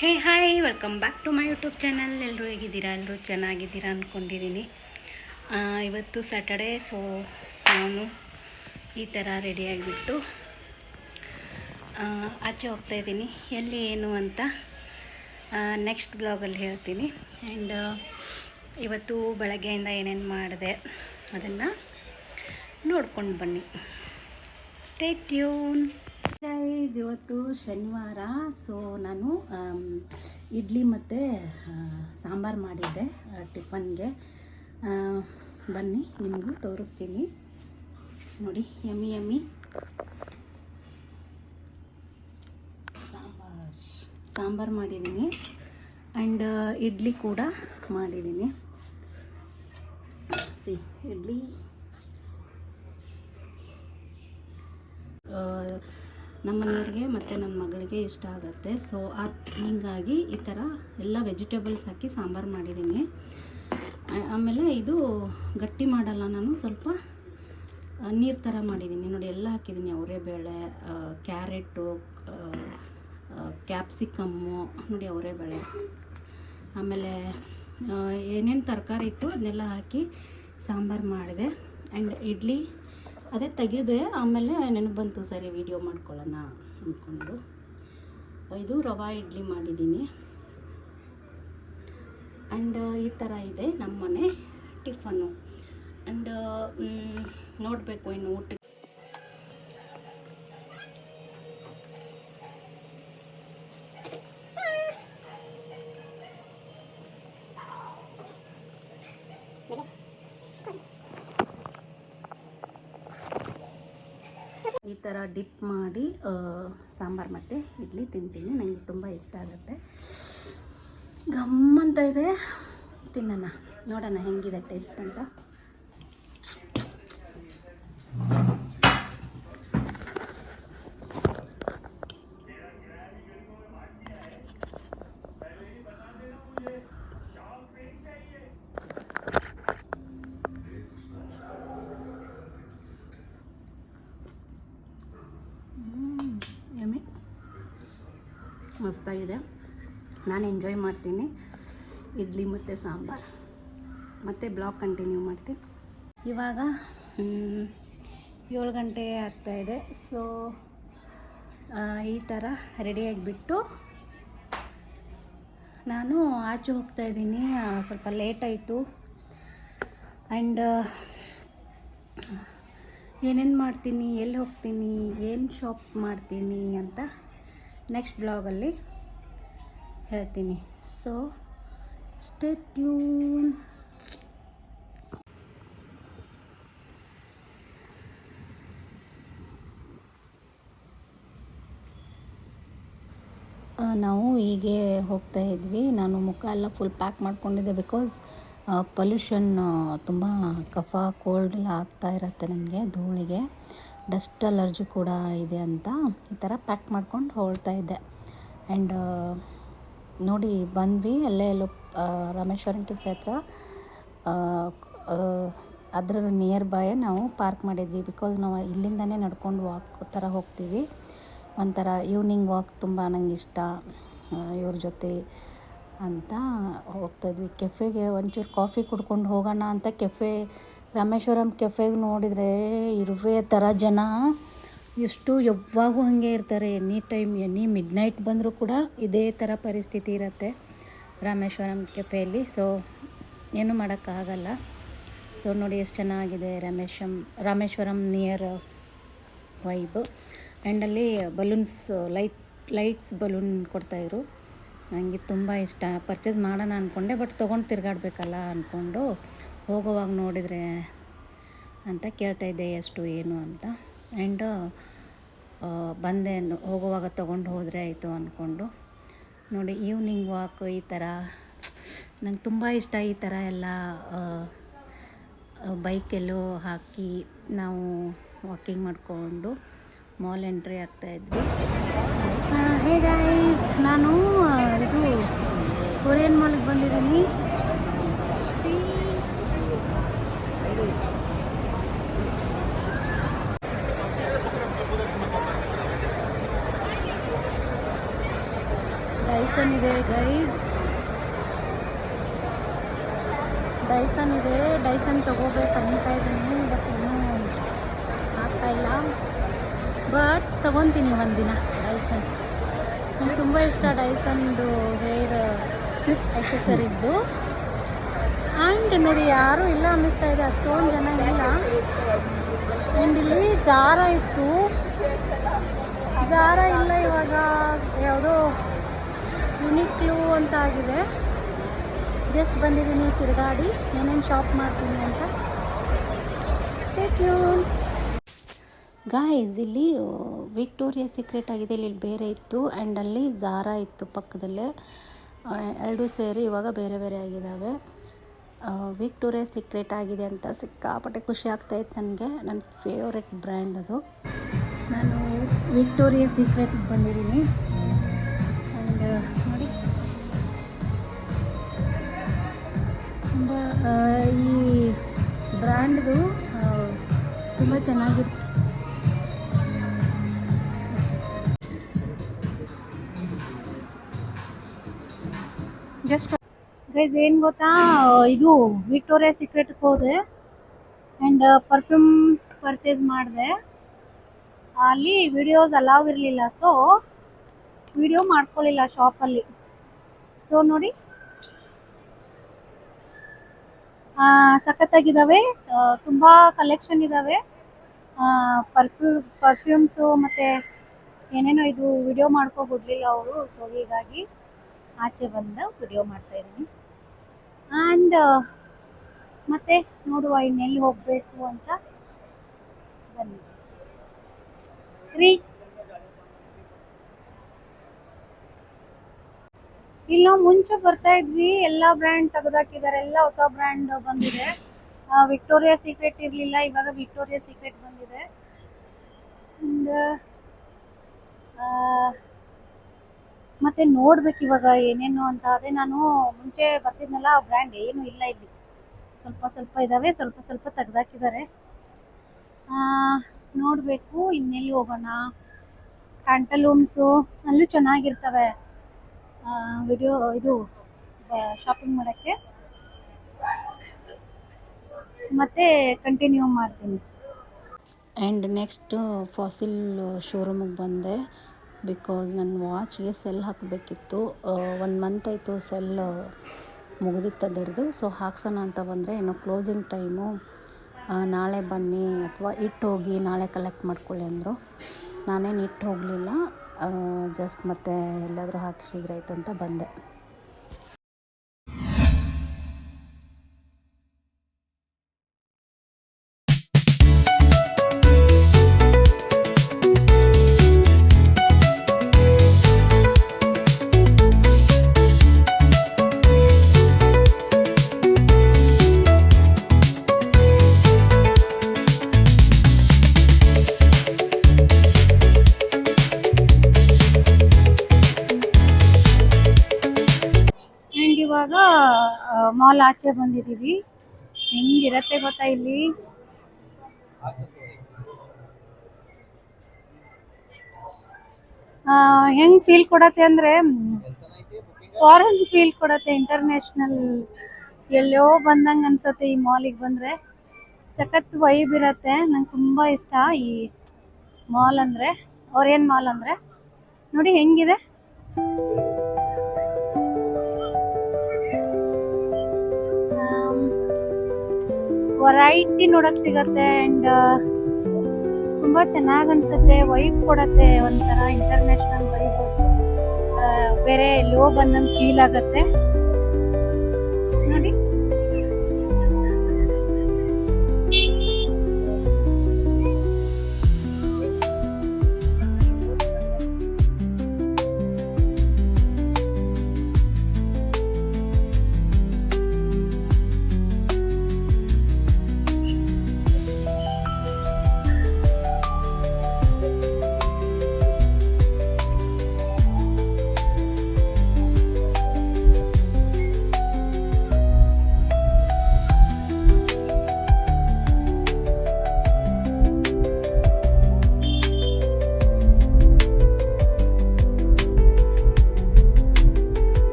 Hey hi, welcome back to my YouTube channel. ಎಲ್ಲರೂ ಹೇಗಿದ್ದೀರಾ? ಎಲ್ಲರೂ ಚೆನ್ನಾಗಿದ್ದೀರಾ ಅಂದ್ಕೊಂಡಿದ್ದೀನಿ. ಇವತ್ತು ಸ್ಯಾಟರ್ಡೇ, ಸೊ ನಾನು ಈ ಥರ ರೆಡಿಯಾಗಿಬಿಟ್ಟು ಆಚೆ ಹೋಗ್ತಾಯಿದ್ದೀನಿ. ಎಲ್ಲಿ ಏನು ಅಂತ ನೆಕ್ಸ್ಟ್ ಬ್ಲಾಗಲ್ಲಿ ಹೇಳ್ತೀನಿ. ಆ್ಯಂಡ್ ಇವತ್ತು ಬೆಳಗ್ಗೆಯಿಂದ ಏನೇನು ಮಾಡಿದೆ ಅದನ್ನು ನೋಡ್ಕೊಂಡು ಬನ್ನಿ. Stay tune. ಗೈಸ್, ಇವತ್ತು ಶನಿವಾರ, ಸೊ ನಾನು ಇಡ್ಲಿ ಮತ್ತು ಸಾಂಬಾರು ಮಾಡಿದ್ದೆ ಟಿಫನ್ಗೆ. ಬನ್ನಿ ನಿಮಗೂ ತೋರಿಸ್ತೀನಿ. ನೋಡಿ, ಯಮ್ಮಿ ಯಮ್ಮಿ ಸಾಂಬಾರು ಮಾಡಿದ್ದೀನಿ. ಆ್ಯಂಡ್ ಇಡ್ಲಿ ಕೂಡ ಮಾಡಿದ್ದೀನಿ. ಇಡ್ಲಿ ನಮ್ಮ ಮನೆಯವ್ರಿಗೆ ಮತ್ತು ನನ್ನ ಮಗಳಿಗೆ ಇಷ್ಟ ಆಗುತ್ತೆ. ಸೊ ಹೀಗಾಗಿ ಈ ಥರ ಎಲ್ಲ ವೆಜಿಟೇಬಲ್ಸ್ ಹಾಕಿ ಸಾಂಬಾರು ಮಾಡಿದ್ದೀನಿ. ಆಮೇಲೆ ಇದು ಗಟ್ಟಿ ಮಾಡಲ್ಲ, ನಾನು ಸ್ವಲ್ಪ ನೀರು ಥರ ಮಾಡಿದ್ದೀನಿ. ನೋಡಿ, ಎಲ್ಲ ಹಾಕಿದ್ದೀನಿ: ಅವರೆಬೇಳೆ, ಕ್ಯಾರೆಟು, ಕ್ಯಾಪ್ಸಿಕಮ್ಮು, ನೋಡಿ ಅವರೆಬೇಳೆ, ಆಮೇಲೆ ಏನೇನು ತರಕಾರಿ ಇತ್ತು ಅದನ್ನೆಲ್ಲ ಹಾಕಿ ಸಾಂಬಾರು ಮಾಡಿದೆ. ಆ್ಯಂಡ್ ಇಡ್ಲಿ ಅದೇ ತೆಗೆದೆ, ಆಮೇಲೆ ನೆನಪು ಬಂತು, ಸರಿ ವಿಡಿಯೋ ಮಾಡ್ಕೊಳ್ಳೋಣ ಅಂದ್ಕೊಂಡು ಇದು ರವಾ ಇಡ್ಲಿ ಮಾಡಿದ್ದೀನಿ. ಆ್ಯಂಡ್ ಈ ಥರ ಇದೆ ನಮ್ಮ ಮನೆ ಟಿಫನ್ನು. ಆ್ಯಂಡ್ ನೋಡಬೇಕು ಇನ್ನು ಊಟಕ್ಕೆ. ಈ ಥರ ಡಿಪ್ ಮಾಡಿ ಸಾಂಬಾರು ಮತ್ತು ಇಡ್ಲಿ ತಿಂತೀನಿ. ನನಗೆ ತುಂಬ ಇಷ್ಟ ಆಗುತ್ತೆ. ಗಮ್ಮಂತ ಇದೆ, ತಿನ್ನೋಣ, ನೋಡೋಣ ಹೆಂಗಿದೆ ಟೇಸ್ಟ್ ಅಂತ. ಮಸ್ತಾಗಿದೆ. ನಾನು ಎಂಜಾಯ್ ಮಾಡ್ತೀನಿ ಇಡ್ಲಿ ಮತ್ತು ಸಾಂಬಾರು. ಮತ್ತು ಬ್ಲಾಗ್ ಕಂಟಿನ್ಯೂ ಮಾಡ್ತೀನಿ. ಇವಾಗ 7 ಗಂಟೆ ಆಗ್ತಾಯಿದೆ. ಸೊ ಈ ಥರ ರೆಡಿಯಾಗಿಬಿಟ್ಟು ನಾನು ಆಚೆ ಹೋಗ್ತಾಯಿದ್ದೀನಿ. ಸ್ವಲ್ಪ ಲೇಟ್ ಆಯಿತು. ಆ್ಯಂಡ್ ಏನೇನು ಮಾಡ್ತೀನಿ, ಎಲ್ಲಿ ಹೋಗ್ತೀನಿ, ಏನು ಶಾಪ್ ಮಾಡ್ತೀನಿ ಅಂತ ನೆಕ್ಸ್ಟ್ ಬ್ಲಾಗಲ್ಲಿ ಹೇಳ್ತೀನಿ. So stay tune. ನಾವು ಹೀಗೆ ಹೋಗ್ತಾ ಇದ್ವಿ. ನಾನು ಮುಖ ಎಲ್ಲ ಫುಲ್ ಪ್ಯಾಕ್ ಮಾಡ್ಕೊಂಡಿದ್ದೆ, ಬಿಕಾಸ್ ಪೊಲ್ಯೂಷನ್ ತುಂಬ, ಕಫ ಕೋಲ್ಡ್ ಎಲ್ಲ ಆಗ್ತಾ ಇರುತ್ತೆ ನನಗೆ, ಧೂಳಿಗೆ ಡಸ್ಟ್ ಅಲರ್ಜಿ ಕೂಡ ಇದೆ ಅಂತ ಈ ಥರ ಪ್ಯಾಕ್ ಮಾಡ್ಕೊಂಡು ಹೊರಡ್ತಾ ಇದ್ದೆ. ಆ್ಯಂಡ್ ನೋಡಿ, ಬಂದ್ವಿ ಅಲ್ಲೇ ಎಲ್ಲೋ ರಾಮೇಶ್ವರಂ ಕೆಫೆ ಹತ್ರ, ಅದರ ನಿಯರ್ ಬೈ ನಾವು ಪಾರ್ಕ್ ಮಾಡಿದ್ವಿ. ಬಿಕಾಸ್ ನಾವು ಇಲ್ಲಿಂದನೇ ನಡ್ಕೊಂಡು ವಾಕ್ ಥರ ಹೋಗ್ತೀವಿ. ಒಂಥರ ಈವ್ನಿಂಗ್ ವಾಕ್ ತುಂಬ ನಂಗೆ ಇಷ್ಟ, ಇವ್ರ ಜೊತೆ ಅಂತ ಹೋಗ್ತಾಯಿದ್ವಿ. ಕೆಫೆಗೆ ಒಂಚೂರು ಕಾಫಿ ಕುಡ್ಕೊಂಡು ಹೋಗೋಣ ಅಂತ ರಾಮೇಶ್ವರಂ ಕೆಫೆಗೆ ನೋಡಿದರೆ ಇರುವೆ ಥರ ಜನ, ಎಷ್ಟು ಯಾವಾಗೂ ಹಾಗೆ ಇರ್ತಾರೆ. ಎನಿ ಟೈಮ್, ಮಿಡ್ ನೈಟ್ ಬಂದರೂ ಕೂಡ ಇದೇ ಥರ ಪರಿಸ್ಥಿತಿ ಇರುತ್ತೆ ರಾಮೇಶ್ವರಂ ಕೆಫೆಯಲ್ಲಿ. ಸೊ ಏನೂ ಮಾಡೋಕ್ಕಾಗಲ್ಲ. ಸೊ ನೋಡಿ ಎಷ್ಟು ಚೆನ್ನಾಗಿದೆ ರಾಮೇಶ್ವರಂ ನಿಯರ್ ವೈಬ್. ಆ್ಯಂಡ್ ಅಲ್ಲಿ ಬಲೂನ್ಸ್, ಲೈಟ್ಸ್ ಬಲೂನ್ ಕೊಡ್ತಾಯಿದ್ರು. ನನಗೆ ತುಂಬ ಇಷ್ಟ. ಪರ್ಚೇಸ್ ಮಾಡೋಣ ಅಂದ್ಕೊಂಡೆ, ಬಟ್ ತೊಗೊಂಡು ತಿರುಗಾಡಬೇಕಲ್ಲ ಅಂದ್ಕೊಂಡು ಹೋಗೋವಾಗ ನೋಡಿದರೆ ಅಂತ ಕೇಳ್ತಾಯಿದ್ದೆ ಎಷ್ಟು ಏನು ಅಂತ. ಆ್ಯಂಡ್ ಬಂದೆ, ಹೋಗುವಾಗ ತೊಗೊಂಡು ಹೋದರೆ ಆಯಿತು ಅಂದ್ಕೊಂಡು. ನೋಡಿ, ಈವ್ನಿಂಗ್ ವಾಕ್ ಈ ಥರ ನಂಗೆ ತುಂಬ ಇಷ್ಟ. ಈ ಥರ ಎಲ್ಲ ಬೈಕೆಲ್ಲೋ ಹಾಕಿ ನಾವು ವಾಕಿಂಗ್ ಮಾಡಿಕೊಂಡು ಮಾಲ್ ಎಂಟ್ರಿ ಆಗ್ತಾಯಿದ್ವಿ. ಹೇ ಗೈಸ್, ನಾನು ಇದು ಕೊರಿಯನ್ ಮಾಲಿಗೆ ಬಂದಿದ್ದೀನಿ. ಗೈಸ್ ಡೈಸನ್ ಇದೆ ಗೈಸ್, ಡೈಸನ್ ಇದೆ. ಡೈಸನ್ ತೊಗೋಬೇಕಂತ ಇದ್ದೀನಿ, ಬಟ್ ಇನ್ನೂ ಆಗ್ತಾಯಿಲ್ಲ. ಬಟ್ ತೊಗೊತೀನಿ ಒಂದಿನ ಡೈಸನ್. ನಂಗೆ ತುಂಬ ಇಷ್ಟ ಡೈಸನ್ದು ಹೇರ್ ಎಕ್ಸೆಸರೀಸ್ದು. ಆ್ಯಂಡ್ ನೋಡಿ ಯಾರೂ ಇಲ್ಲ ಅನ್ನಿಸ್ತಾ ಇದೆ, ಅಷ್ಟೊಂದು ಜನ ಇಲ್ಲ. ಆ್ಯಂಡ್ ಇಲ್ಲಿ ಜಾರ ಇತ್ತು, ಜಾರ ಇಲ್ಲ ಇವಾಗ, ಯಾವುದೋ ಯುನಿಕ್ಲು ಅಂತ ಆಗಿದೆ. ಜಸ್ಟ್ ಬಂದಿದ್ದೀನಿ ತಿರುಗಾಡಿ ಏನೇನು ಶಾಪ್ ಮಾಡ್ತೀನಿ ಅಂತ. Stay tune guys. ಇಲ್ಲಿ ವಿಕ್ಟೋರಿಯಾ ಸೀಕ್ರೆಟ್ ಆಗಿದೆ, ಇಲ್ಲಿ ಬೇರೆ ಇತ್ತು. ಆ್ಯಂಡ್ ಅಲ್ಲಿ ಜಾರ ಇತ್ತು ಪಕ್ಕದಲ್ಲೇ. ಎರಡೂ ಸೇರಿ ಇವಾಗ ಬೇರೆ ಬೇರೆ ಆಗಿದ್ದಾವೆ. ವಿಕ್ಟೋರಿಯಾ ಸೀಕ್ರೆಟ್ ಆಗಿದೆ ಅಂತ ಸಿಕ್ಕಾಪಟ್ಟೆ ಖುಷಿ ಆಗ್ತಾಯಿತ್ತು ನನಗೆ. ನನ್ನ ಫೇವ್ರೆಟ್ ಬ್ರ್ಯಾಂಡ್ ಅದು. ನಾನು ವಿಕ್ಟೋರಿಯಾ ಸೀಕ್ರೆಟ್ಗೆ ಬಂದಿದ್ದೀನಿ. ಆ್ಯಂಡ್ ನೋಡಿ, ತುಂಬ ಈ ಬ್ರ್ಯಾಂಡ್ದು ತುಂಬ ಚೆನ್ನಾಗಿತ್ತು. ಜಸ್ಟ್ ಗೈಸ್ ಏನು ಗೊತ್ತಾ, ಇದು ವಿಕ್ಟೋರಿಯಾ ಸೀಕ್ರೆಟ್ಗೆ ಹೋದೆ ಆ್ಯಂಡ್ ಪರ್ಫ್ಯೂಮ್ ಪರ್ಚೇಸ್ ಮಾಡಿದೆ. ಅಲ್ಲಿ ವಿಡಿಯೋಸ್ ಅಲೌವ್ ಇರಲಿಲ್ಲ, ಸೊ ವಿಡಿಯೋ ಮಾಡ್ಕೊಳ್ಳಿಲ್ಲ ಶಾಪಲ್ಲಿ. ಸೊ ನೋಡಿ, ಸಖತ್ತಾಗಿದ್ದಾವೆ, ತುಂಬ ಕಲೆಕ್ಷನ್ ಇದ್ದಾವೆ. ಪರ್ಫ್ಯೂಮ್ಸು ಮತ್ತು ಏನೇನೋ ಇದು ವಿಡಿಯೋ ಮಾಡ್ಕೊಬಿಡ್ಲಿಲ್ಲ ಅವರು. ಸೊ ಹೀಗಾಗಿ ಆಚೆ ಬಂದು ವಿಡಿಯೋ ಮಾಡ್ತಾಯಿದ್ದೀನಿ. ಆ್ಯಂಡ್ ಮತ್ತೆ ನೋಡುವ ಇನ್ನೆಲ್ಲಿ ಹೋಗಬೇಕು ಅಂತ. ಬನ್ನಿ ರೀ. ಇಲ್ಲಿ ನಾವು ಮುಂಚೆ ಬರ್ತಾ ಇದ್ವಿ, ಎಲ್ಲ ಬ್ರ್ಯಾಂಡ್ ತೆಗೆದಾಕಿದ್ದಾರೆ, ಎಲ್ಲ ಹೊಸ ಬ್ರ್ಯಾಂಡ್ ಬಂದಿದೆ. ವಿಕ್ಟೋರಿಯಾ ಸೀಕ್ರೆಟ್ ಇರಲಿಲ್ಲ, ಇವಾಗ ವಿಕ್ಟೋರಿಯಾ ಸೀಕ್ರೆಟ್ ಬಂದಿದೆ. ಆ್ಯಂಡ್ ಮತ್ತೆ ನೋಡ್ಬೇಕು ಇವಾಗ ಏನೇನು ಅಂತ. ಅದೇ ನಾನು ಮುಂಚೆ ಬರ್ತಿದ್ನಲ್ಲ, ಆ ಬ್ರ್ಯಾಂಡ್ ಏನು ಇಲ್ಲ ಇಲ್ಲಿ, ಸ್ವಲ್ಪ ಸ್ವಲ್ಪ ಇದ್ದಾವೆ, ಸ್ವಲ್ಪ ಸ್ವಲ್ಪ ತೆಗ್ದಾಕಿದ್ದಾರೆ. ನೋಡಬೇಕು ಇನ್ನೆಲ್ಲಿ ಹೋಗೋಣ. ಪ್ಯಾಂಟಲೂನ್ಸು ಅಲ್ಲೂ ಚೆನ್ನಾಗಿರ್ತವೆ ವಿಡಿಯೋ ಇದು ಶಾಪಿಂಗ್ ಮಾಡೋಕ್ಕೆ. ಮತ್ತೆ ಕಂಟಿನ್ಯೂ ಮಾಡ್ತೀನಿ. ಆ್ಯಂಡ್ ನೆಕ್ಸ್ಟು ಫಾಸಿಲ್ ಶೋರೂಮಿಗೆ ಬಂದೆ, ಬಿಕಾಸ್ ನನ್ನ ವಾಚ್ಗೆ ಸೆಲ್ ಹಾಕಬೇಕಿತ್ತು. 1 ಮಂತ್ ಆಯಿತು ಸೆಲ್ ಮುಗಿದಿತ್ತು ಅದರದ್ದು. ಸೊ ಹಾಕ್ಸೋಣ ಅಂತ ಬಂದರೆ, ಏನೋ ಕ್ಲೋಸಿಂಗ್ ಟೈಮು, ನಾಳೆ ಬನ್ನಿ ಅಥವಾ ಇಟ್ಟು ಹೋಗಿ ನಾಳೆ ಕಲೆಕ್ಟ್ ಮಾಡ್ಕೊಳ್ಳಿ ಅಂದರು. ನಾನೇನು ಇಟ್ಟು ಹೋಗಲಿಲ್ಲ, ಜಸ್ಟ್ ಮತ್ತೆ ಎಲ್ಲಾದರೂ ಹಾಕಿಸಿದ್ರಾಯ್ತು ಅಂತ ಬಂದೆ. ಇವಾಗ ಮಾಲ್ ಆಚೆ ಬಂದಿದ್ದೀವಿ. ಹೆಂಗಿರತ್ತೆ ಗೊತ್ತಾ ಇಲ್ಲಿ, ಹೆಂಗ್ ಫೀಲ್ ಕೊಡತ್ತೆ ಅಂದ್ರೆ ಫಾರಿನ್ ಫೀಲ್ ಕೊಡತ್ತೆ, ಇಂಟರ್ನ್ಯಾಷನಲ್ ಎಲ್ಲೋ ಬಂದಂಗೆ ಅನ್ಸತ್ತೆ. ಈ ಮಾಲಿಗೆ ಬಂದರೆ ಸಖತ್ ವೈಬ್ ಇರತ್ತೆ. ನಂಗೆ ತುಂಬ ಇಷ್ಟ ಈ ಮಾಲ್ ಅಂದರೆ, ಓರಿಯನ್ ಮಾಲ್ ಅಂದರೆ. ನೋಡಿ ಹೆಂಗಿದೆ, ವೆರೈಟಿ ನೋಡಕ್ ಸಿಗತ್ತೆ. ಆ್ಯಂಡ್ ತುಂಬ ಚೆನ್ನಾಗಿ ಅನ್ಸುತ್ತೆ, ವೈಬ್ ಕೊಡತ್ತೆ, ಒಂಥರ ಇಂಟರ್ನ್ಯಾಷನಲ್ ವೈಬ್. ಬೇರೆ ಎಲ್ಲೋ ಬಂದಂಗೆ ಫೀಲ್ ಆಗತ್ತೆ ನೋಡಿ.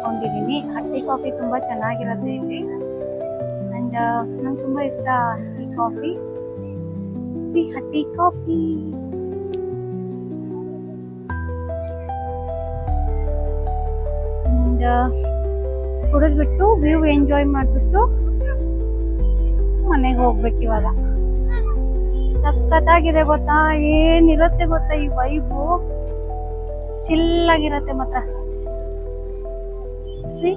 ಮಾಡ್ಕೊಂಡಿದ್ದೀನಿ. ಹಟ್ಟಿ ಕಾಫಿ ತುಂಬ ಚೆನ್ನಾಗಿರುತ್ತೆ ಇಲ್ಲಿ. ಆ್ಯಂಡ್ ನಂಗೆ ತುಂಬ ಇಷ್ಟ ಈ ಕಾಫಿ. ಸಿ ಹಟ್ಟಿ ಕಾಫಿ. ಆ್ಯಂಡ್ ಕುಡಿದ್ಬಿಟ್ಟು ವ್ಯೂ ಎಂಜಾಯ್ ಮಾಡಿಬಿಟ್ಟು ಮನೆಗೆ ಹೋಗ್ಬೇಕು ಇವಾಗ. ಸಖತ್ತಾಗಿದೆ ಗೊತ್ತಾ, ಏನಿರುತ್ತೆ ಗೊತ್ತಾ ಈ ವೈಬು, ಚಿಲ್ಲಾಗಿರತ್ತೆ ಮಾತ್ರ. C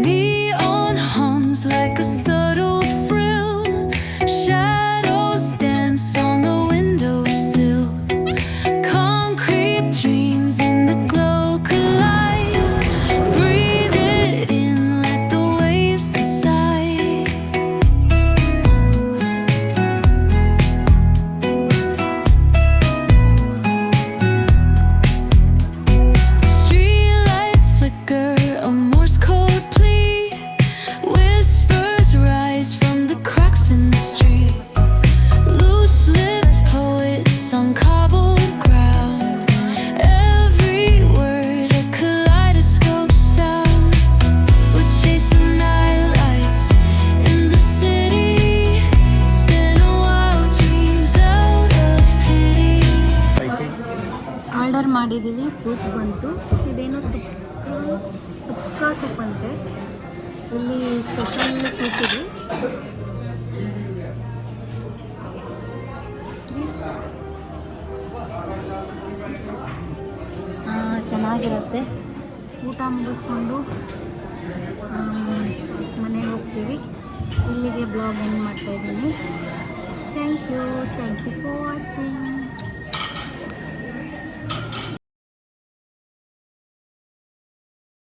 Neon hums like a subtle thrill. Shadows dance on the windowsill. Concrete dreams in the glow collide. Breathe it in, let the waves decide. Streetlights flicker, a Morse code plea. Whispers rise from the cracks in the street. Loose-lipped poets on cobbled ground. Every word a kaleidoscope sound. We're chasing night lights in the city. Spin wild dreams out of pity. Order ಮಾಡಿದ್ದೀವಿ. Soup ಬಂತು. ಇದೇನೋ ತುಪ್ಪ soup ಅಂತೆ. ಇಲ್ಲಿ special soup ಇದೆ. ಚೆನ್ನಾಗಿರುತ್ತೆ. ಊಟ ಮುಗಿಸ್ಕೊಂಡು ಮನೆಗೆ ಹೋಗ್ತೀವಿ. ಇಲ್ಲಿಗೆ ಬ್ಲಾಗ್ ಎಂಡ್ ಮಾಡ್ತಾಯಿದ್ದೀನಿ. Thank you for watching.